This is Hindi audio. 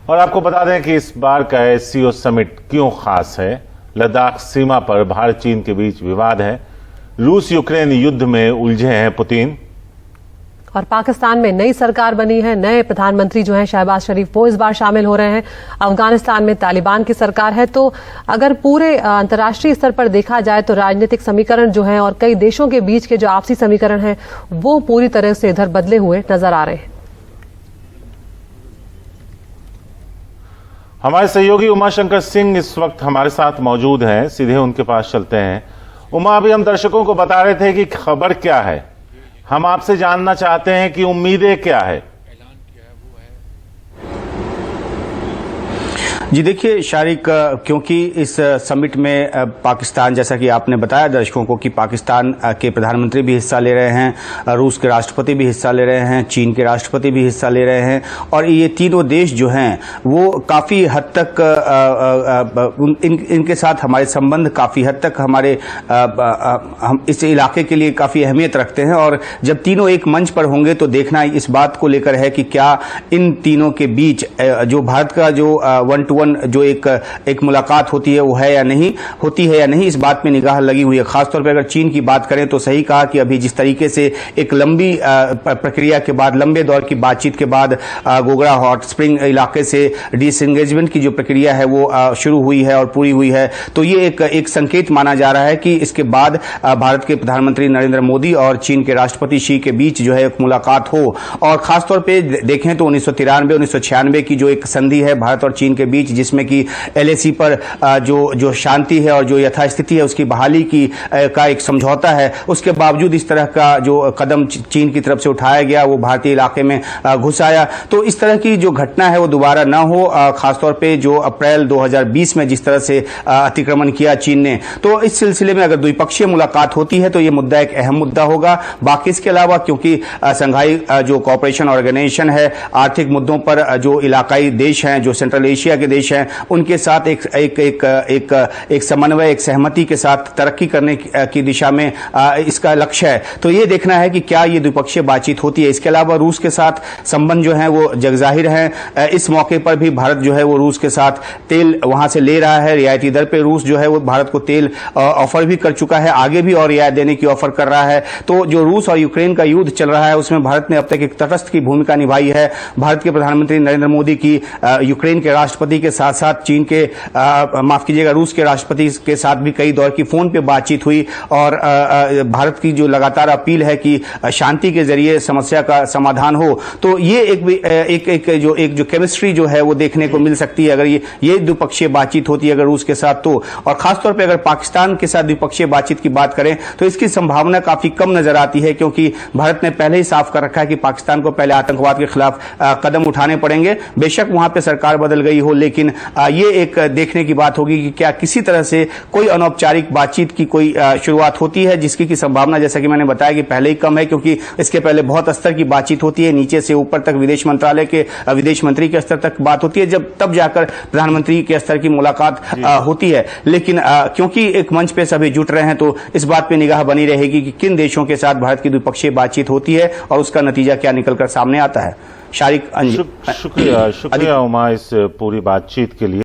और आपको बता दें कि इस बार का एससीओ समिट क्यों खास है। लद्दाख सीमा पर भारत चीन के बीच विवाद है, रूस यूक्रेन युद्ध में उलझे हैं पुतिन, और पाकिस्तान में नई सरकार बनी है, नए प्रधानमंत्री जो हैं शहबाज शरीफ वो इस बार शामिल हो रहे हैं। अफगानिस्तान में तालिबान की सरकार है। तो अगर पूरे अंतर्राष्ट्रीय स्तर पर देखा जाए तो राजनीतिक समीकरण जो हैं और कई देशों के बीच के जो आपसी समीकरण हैं वो पूरी तरह से इधर बदले हुए नजर आ रहे हैं। हमारे सहयोगी उमाशंकर सिंह इस वक्त हमारे साथ मौजूद हैं, सीधे उनके पास चलते हैं। उमा, अभी हम दर्शकों को बता रहे थे कि खबर क्या है, हम आपसे जानना चाहते हैं कि उम्मीदें क्या है। जी देखिए शारिक, क्योंकि इस समिट में पाकिस्तान, जैसा कि आपने बताया दर्शकों को, कि पाकिस्तान के प्रधानमंत्री भी हिस्सा ले रहे हैं, रूस के राष्ट्रपति भी हिस्सा ले रहे हैं, चीन के राष्ट्रपति भी हिस्सा ले रहे हैं, और ये तीनों देश जो हैं वो काफ़ी हद तक इनके साथ हमारे संबंध काफ़ी हद तक हम इस इलाके के लिए काफ़ी अहमियत रखते हैं। और जब तीनों एक मंच पर होंगे तो देखना इस बात को लेकर है कि क्या इन तीनों के बीच जो भारत का जो 1-to-1 जो एक मुलाकात होती है वो है या नहीं, होती है या नहीं, इस बात में निगाह लगी हुई है। खासतौर पर अगर चीन की बात करें तो सही कहा कि अभी जिस तरीके से एक लंबी प्रक्रिया के बाद, लंबे दौर की बातचीत के बाद गोगरा हॉट स्प्रिंग इलाके से डिसएंगेजमेंट की जो प्रक्रिया है वो शुरू हुई है और पूरी हुई है, तो ये एक संकेत माना जा रहा है कि इसके बाद भारत के प्रधानमंत्री नरेंद्र मोदी और चीन के राष्ट्रपति शी के बीच जो है एक मुलाकात हो। और खासतौर पर देखें तो 1993-1996 की जो एक संधि है भारत और चीन के बीच, जिसमें कि एलएसी पर जो शांति है और जो यथास्थिति है उसकी बहाली का एक समझौता है, उसके बावजूद इस तरह का जो कदम चीन की तरफ से उठाया गया वो भारतीय इलाके में घुस आया। तो इस तरह की जो घटना है वो दोबारा ना हो, खासतौर पे जो अप्रैल 2020 में जिस तरह से अतिक्रमण किया चीन ने, तो इस सिलसिले में अगर द्विपक्षीय मुलाकात होती है तो ये मुद्दा एक अहम मुद्दा होगा। बाकी इसके अलावा क्योंकि संघाई जो कोऑपरेशन ऑर्गेनाइजेशन है, आर्थिक मुद्दों पर जो इलाकाई देश हैं, जो सेंट्रल एशिया के देश हैं, उनके साथ एक समन्वय, एक सहमति के साथ तरक्की करने की दिशा में इसका लक्ष्य है। तो ये देखना है कि क्या ये द्विपक्षीय बातचीत होती है। इसके अलावा रूस के साथ संबंध जो है वो जगजाहिर है। इस मौके पर भी भारत जो है वो रूस के साथ तेल वहां से ले रहा है, रियायती दर पे रूस जो है वो भारत को तेल ऑफर भी कर चुका है, आगे भी और रियायत देने की ऑफर कर रहा है। तो जो रूस और यूक्रेन का युद्ध चल रहा है उसमें भारत ने अब तक एक तटस्थ की भूमिका निभाई है। भारत के प्रधानमंत्री नरेंद्र मोदी की यूक्रेन के राष्ट्रपति के साथ साथ चीन के माफ कीजिएगा रूस के राष्ट्रपति के साथ भी कई दौर की फोन पे बातचीत हुई, और भारत की जो लगातार अपील है कि शांति के जरिए समस्या का समाधान हो, तो ये एक जो केमिस्ट्री जो है वो देखने को मिल सकती है अगर ये द्विपक्षीय बातचीत होती है अगर रूस के साथ तो। और खासतौर पर अगर पाकिस्तान के साथ द्विपक्षीय बातचीत की बात करें तो इसकी संभावना काफी कम नजर आती है, क्योंकि भारत ने पहले ही साफ कर रखा है कि पाकिस्तान को पहले आतंकवाद के खिलाफ कदम उठाने पड़ेंगे। बेशक वहां पर सरकार बदल गई हो, लेकिन ये एक देखने की बात होगी कि क्या किसी तरह से कोई अनौपचारिक बातचीत की कोई शुरुआत होती है, जिसकी की संभावना जैसा कि मैंने बताया कि पहले ही कम है, क्योंकि इसके पहले बहुत स्तर की बातचीत होती है, नीचे से ऊपर तक विदेश मंत्रालय के विदेश मंत्री के स्तर तक बात होती है, तब जाकर प्रधानमंत्री के स्तर की मुलाकात होती है। लेकिन क्योंकि एक मंच पे सभी जुट रहे हैं तो इस बात पे निगाह बनी रहेगी कि किन देशों के साथ भारत की द्विपक्षीय बातचीत होती है और उसका नतीजा क्या निकलकर सामने आता है। शारिक, शुक्रिया उमा इस पूरी बातचीत के लिए।